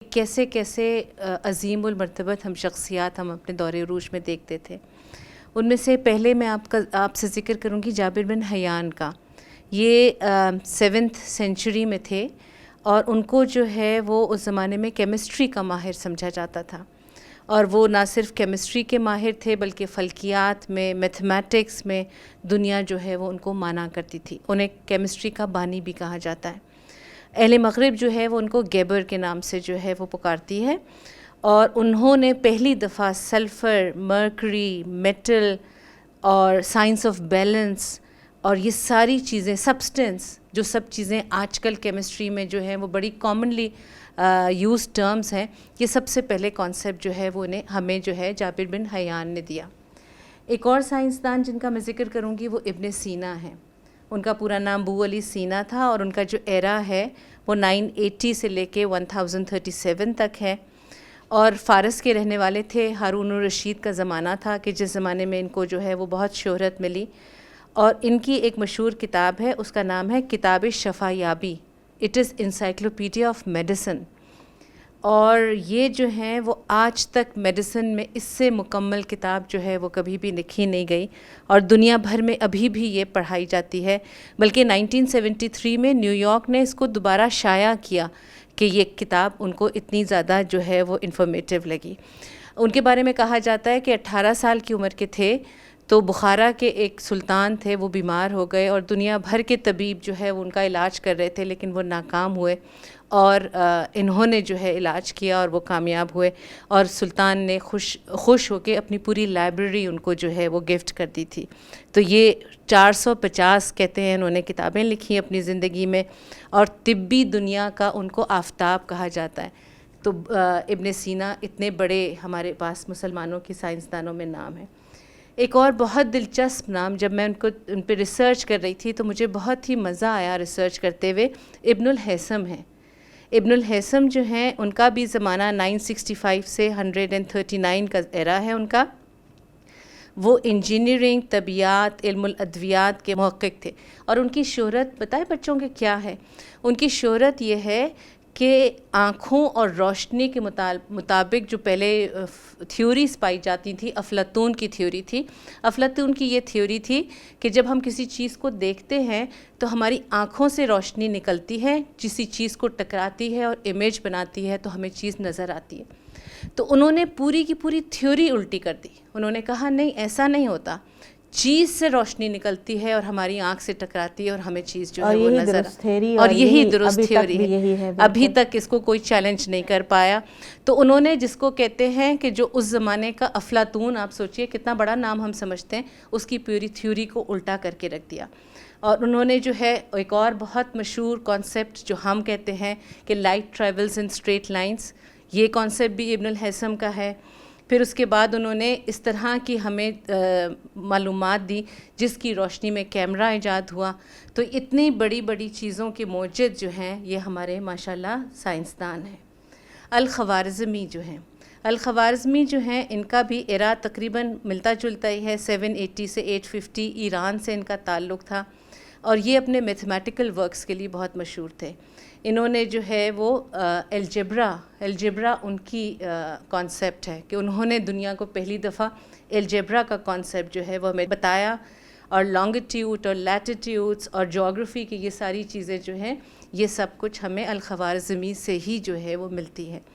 कैसे कैसे अजीम उल-मर्तबत हम शख्सियात हम अपने दौरे उरूज में देखते थे। उनमें से पहले मैं आपसे ज़िक्र करूँगी जाबिर बिन हयान का। ये 7th सेंचुरी में थे और उनको जो है वो उस ज़माने में केमिस्ट्री का माहिर समझा जाता था। और वो ना सिर्फ केमिस्ट्री के माहिर थे बल्कि फ़ल्कियात में, मैथमेटिक्स में दुनिया जो है वो उनको माना करती थी। उन्हें केमिस्ट्री का बानी भी कहा जाता है। अहले मग़रिब जो है वो उनको गेबर के नाम से जो है वो पुकारती है। और उन्होंने पहली दफ़ा सल्फ़र, मर्करी, मेटल और साइंस ऑफ बैलेंस और ये सारी चीज़ें, सब्सटेंस, जो सब चीज़ें आजकल केमिस्ट्री में जो है वो बड़ी कॉमनली यूज़ टर्म्स हैं, ये सबसे पहले कॉन्सेप्ट जो है वो हमें जो है जाबिर बिन हयान ने दिया। एक और साइंसदान जिनका मैं ज़िक्र करूँगी वो इब्न सीना हैं। उनका पूरा नाम अबू अली सीना था और उनका जो एरा है वो 980 से लेके 1037 तक है और फ़ारस के रहने वाले थे। हारून रशीद का ज़माना था कि जिस ज़माने में इनको जो है वो बहुत शोहरत मिली। और इनकी एक मशहूर किताब है, उसका नाम है किताब Shafayabi, it is encyclopedia of medicine. और ये जो हैं वो आज तक मेडिसिन में इससे मुकम्मल किताब जो है वो कभी भी लिखी नहीं गई और दुनिया भर में अभी भी ये पढ़ाई जाती है। बल्कि 1973 में न्यूयॉर्क ने इसको दोबारा शाया किया कि ये किताब उनको इतनी ज़्यादा जो है वो इन्फॉर्मेटिव लगी। उनके बारे में कहा जाता है कि 18 साल की उम्र के थे तो बुखारा के एक सुल्तान थे, वो बीमार हो गए और दुनिया भर के तबीब जो है वो उनका इलाज कर रहे थे लेकिन वो नाकाम हुए। और इन्होंने जो है इलाज किया और वो कामयाब हुए और सुल्तान ने खुश होकर अपनी पूरी लाइब्रेरी उनको जो है वो गिफ्ट कर दी थी। तो ये 450 कहते हैं इन्होंने किताबें लिखी अपनी ज़िंदगी में और तिब्बी दुनिया का उनको आफताब कहा जाता है। तो इब्न सीना इतने बड़े हमारे पास मुसलमानों की साइंसदानों में नाम है। एक और बहुत दिलचस्प नाम, जब मैं उन पर रिसर्च कर रही थी तो मुझे बहुत ही मज़ा आया रिसर्च करते हुए, इब्नुल हैसम हैं। इब्नुल हैसम जो हैं उनका भी ज़माना 965 से 139 का एरा है उनका। वो इंजीनियरिंग, तबियात, इल्मुल अद्वियात के मुहक़्क़िक़ थे और उनकी शोहरत बताए बच्चों के क्या है? उनकी शोहरत ये है कि आँखों और रोशनी के मुताबिक जो पहले थ्योरीज़ पाई जाती थी, अफलातून की थ्योरी थी। अफलातून की ये थ्योरी थी कि जब हम किसी चीज़ को देखते हैं तो हमारी आँखों से रोशनी निकलती है, किसी चीज़ को टकराती है और इमेज बनाती है तो हमें चीज़ नज़र आती है। तो उन्होंने पूरी की पूरी थ्योरी उल्टी कर दी। उन्होंने कहा नहीं, ऐसा नहीं होता, चीज़ से रोशनी निकलती है और हमारी आँख से टकराती है और हमें चीज़ जो है वो नज़र और यही दुरुस्त थ्योरी है। अभी तक इसको कोई चैलेंज नहीं कर पाया। तो उन्होंने जिसको कहते हैं कि जो उस ज़माने का अफलातून, आप सोचिए कितना बड़ा नाम हम समझते हैं, उसकी पूरी थ्योरी को उल्टा करके रख दिया। और उन्होंने जो है एक और बहुत मशहूर कॉन्सेप्ट जो हम कहते हैं कि light travels in straight lines, ये कॉन्सेप्ट भी इब्नुल हैसम का है। फिर उसके बाद उन्होंने इस तरह की हमें मालूमात दी जिसकी रोशनी में कैमरा इजाद हुआ। तो इतनी बड़ी बड़ी चीज़ों के मौजद जो हैं ये हमारे माशाल्लाह साइंसदान हैं। अल-ख़वारिज़मी जो हैं, अल-ख़वारिज़मी जो हैं इनका भी एरा तकरीबन मिलता जुलता ही है। 780 से 850 ईरान से इनका ताल्लुक़ था और ये अपने मैथमेटिकल वर्क्स के लिए बहुत मशहूर थे। इन्होंने जो है वो अलजेब्रा उनकी कॉन्सेप्ट है कि उन्होंने दुनिया को पहली दफ़ा अलजेब्रा का कॉन्सेप्ट जो है वो हमें बताया। और लॉन्गिट्यूड और लैटिट्यूड्स और जोग्राफ़ी की ये सारी चीज़ें जो हैं ये सब कुछ हमें अल-ख़वारिज़मी से ही जो है वो मिलती है।